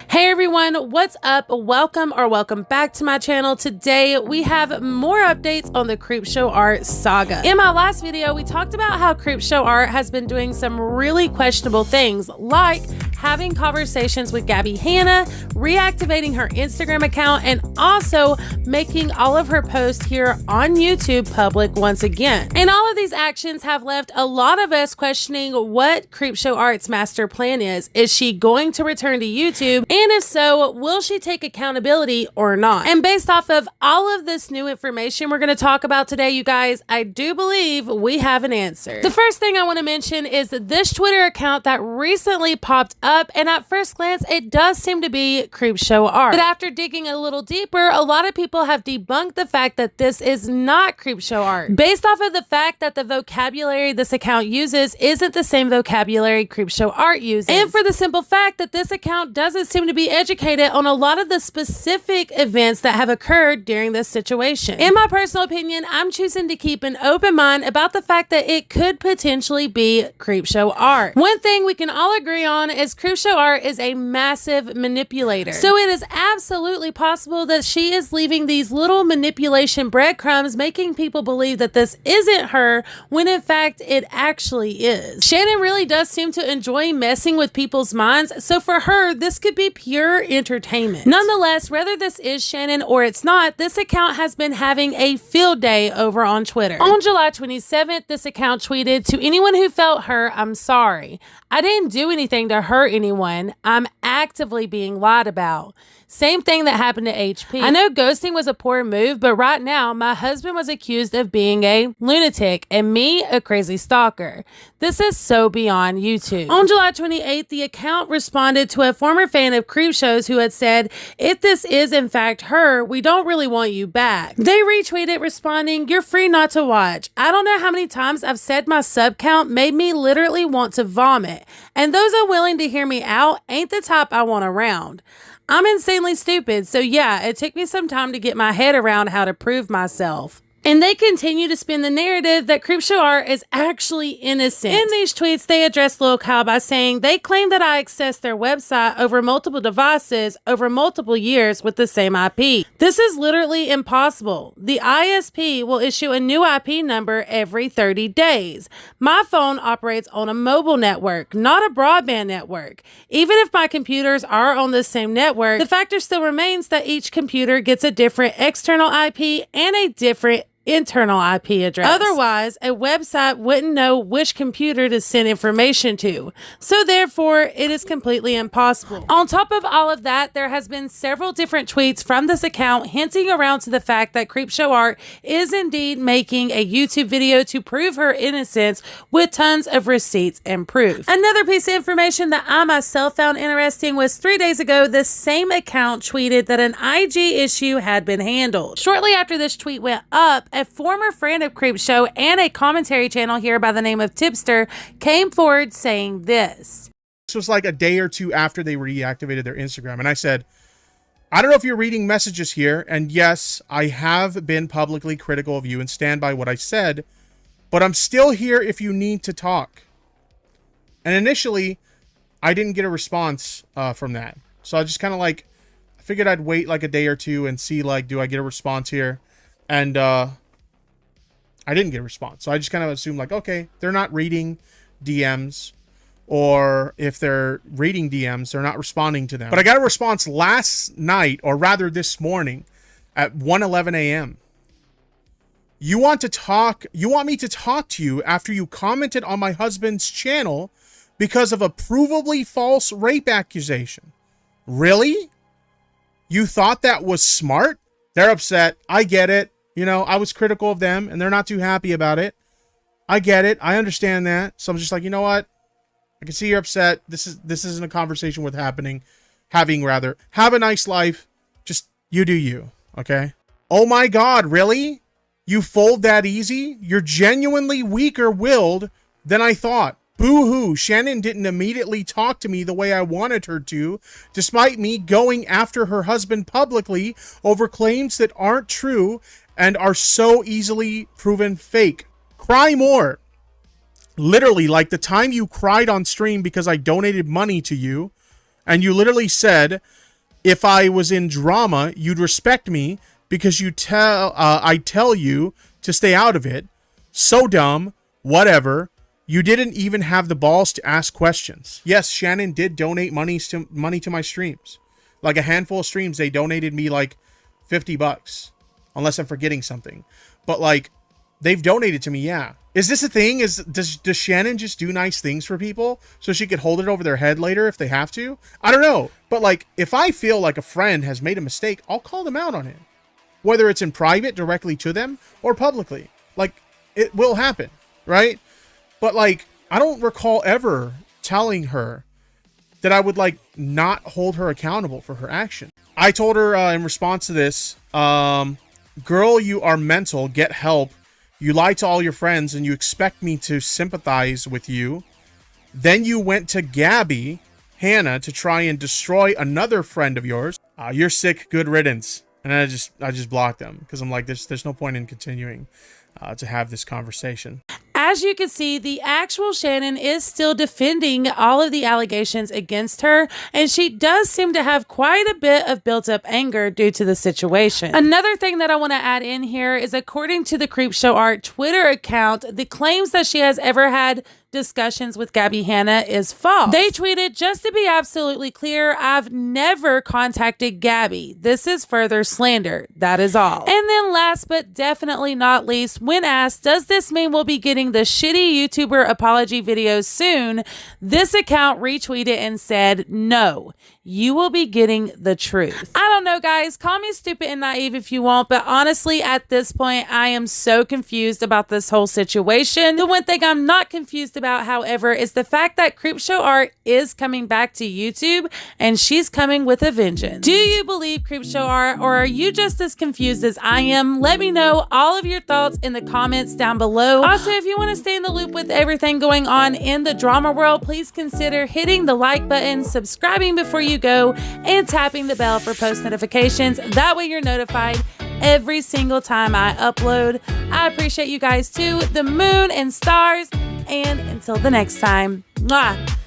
Hey everyone, what's up? Welcome back to my channel. Today we have more updates on the CreepShow Art saga. In my last video, we talked about how CreepShow Art has been doing some really questionable things, like having conversations with Gabbie Hanna, reactivating her Instagram account, and also making all of her posts here on YouTube public once again. And all of these actions have left a lot of us questioning what CreepShow Art's master plan is. Is she going to return to YouTube? And if so, will she take accountability or not? And based off of all of this new information we're going to talk about today, you guys, I do believe we have an answer. The first thing I want to mention is this Twitter account that recently popped up, and at first glance, it does seem to be CreepShow Art. But after digging a little deeper, a lot of people have debunked the fact that this is not CreepShow Art, based off of the fact that the vocabulary this account uses isn't the same vocabulary CreepShow Art uses. And for the simple fact that this account doesn't seem to be educated on a lot of the specific events that have occurred during this situation. In my personal opinion, I'm choosing to keep an open mind about the fact that it could potentially be CreepShow Art. One thing we can all agree on is CreepShow Art is a massive manipulator. So it is absolutely possible that she is leaving these little manipulation breadcrumbs, making people believe that this isn't her, when in fact it actually is. Shannon really does seem to enjoy messing with people's minds, so for her, this could be pure entertainment. Nonetheless, whether this is Shannon or it's not, this account has been having a field day over on Twitter. On July 27th, this account tweeted, "To anyone who felt hurt, I'm sorry. I didn't do anything to hurt anyone. I'm actively being lied about. Same thing that happened to HP. I know ghosting was a poor move, but right now, my husband was accused of being a lunatic and me a crazy stalker. This is so beyond YouTube." On July 28th, the account responded to a former fan of CreepShow's who had said, "If this is in fact her, we don't really want you back." They retweeted responding, "You're free not to watch. I don't know how many times I've said my sub count made me literally want to vomit. And those unwilling to hear me out ain't the type I want around. I'm insanely stupid, so yeah, it took me some time to get my head around how to prove myself." And they continue to spin the narrative that CreepShow Art is actually innocent. In these tweets, they address Lil Kyle by saying, "They claim that I accessed their website over multiple devices over multiple years with the same IP. This is literally impossible. The ISP will issue a new IP number every 30 days. My phone operates on a mobile network, not a broadband network. Even if my computers are on the same network, the factor still remains that each computer gets a different external IP and a different internal IP address. Otherwise, a website wouldn't know which computer to send information to. So therefore, it is completely impossible." On top of all of that, there has been several different tweets from this account hinting around to the fact that CreepShow Art is indeed making a YouTube video to prove her innocence with tons of receipts and proof. Another piece of information that I myself found interesting was 3 days ago, this same account tweeted that an IG issue had been handled. Shortly after this tweet went up, a former friend of CreepShow and a commentary channel here by the name of TIPSTER'S came forward saying this. This was like a day or two after they reactivated their Instagram. And I said, I don't know if you're reading messages here. And yes, I have been publicly critical of you and stand by what I said, but I'm still here if you need to talk. And initially, I didn't get a response from that. So I just kind of like, I figured I'd wait like a day or two and see like, do I get a response here? And I didn't get a response. So I just kind of assumed like, okay, they're not reading DMs, or if they're reading DMs, they're not responding to them. But I got a response last night, or rather this morning at 1:11 a.m. You want me to talk to you after you commented on my husband's channel because of a provably false rape accusation. Really? You thought that was smart? They're upset. I get it. You know, I was critical of them and they're not too happy about it. I get it. I understand that. So I'm just like, you know what? I can see you're upset. This isn't a conversation worth having. Have a nice life. Just you do you. Okay. Oh my God. Really? You fold that easy? You're genuinely weaker willed than I thought. Boo-hoo, Shannon didn't immediately talk to me the way I wanted her to, despite me going after her husband publicly over claims that aren't true and are so easily proven fake. Cry more. Literally, like the time you cried on stream because I donated money to you. And you literally said, if I was in drama, you'd respect me because I tell you to stay out of it. So dumb, whatever. You didn't even have the balls to ask questions. Yes, Shannon did donate money to my streams. Like a handful of streams, they donated me like $50. Unless I'm forgetting something. But like, they've donated to me, yeah. Is this a thing? Does Shannon just do nice things for people so she could hold it over their head later if they have to? I don't know. But like, if I feel like a friend has made a mistake, I'll call them out on it. Whether it's in private directly to them or publicly. Like, it will happen, right? But like, I don't recall ever telling her that I would like not hold her accountable for her action. I told her in response to this, girl, you are mental, get help. You lie to all your friends and you expect me to sympathize with you. Then you went to Gabbie, Hanna, to try and destroy another friend of yours. You're sick, good riddance. And I just blocked them because I'm like, there's no point in continuing to have this conversation. As you can see, the actual Shannon is still defending all of the allegations against her, and she does seem to have quite a bit of built-up anger due to the situation. Another thing that I want to add in here is, according to the CreepShow Art Twitter account, the claims that she has ever had discussions with Gabbie Hanna is false. They tweeted, just to be absolutely clear, I've never contacted Gabbie. This is further slander. That is all. And then last but definitely not least, when asked, does this mean we'll be getting the shitty YouTuber apology videos soon? This account retweeted and said, no, you will be getting the truth. I don't know, guys. Call me stupid and naive if you want, but honestly, at this point, I am so confused about this whole situation. The one thing I'm not confused about, however, is the fact that CreepShow Art is coming back to YouTube and she's coming with a vengeance. Do you believe CreepShow Art, or are you just as confused as I am? Let me know all of your thoughts in the comments down below. Also, if you want to stay in the loop with everything going on in the drama world, please consider hitting the like button, subscribing before you go, and tapping the bell for post notifications. That way you're notified every single time I upload. I appreciate you guys too, the moon and stars, and until the next time, mwah.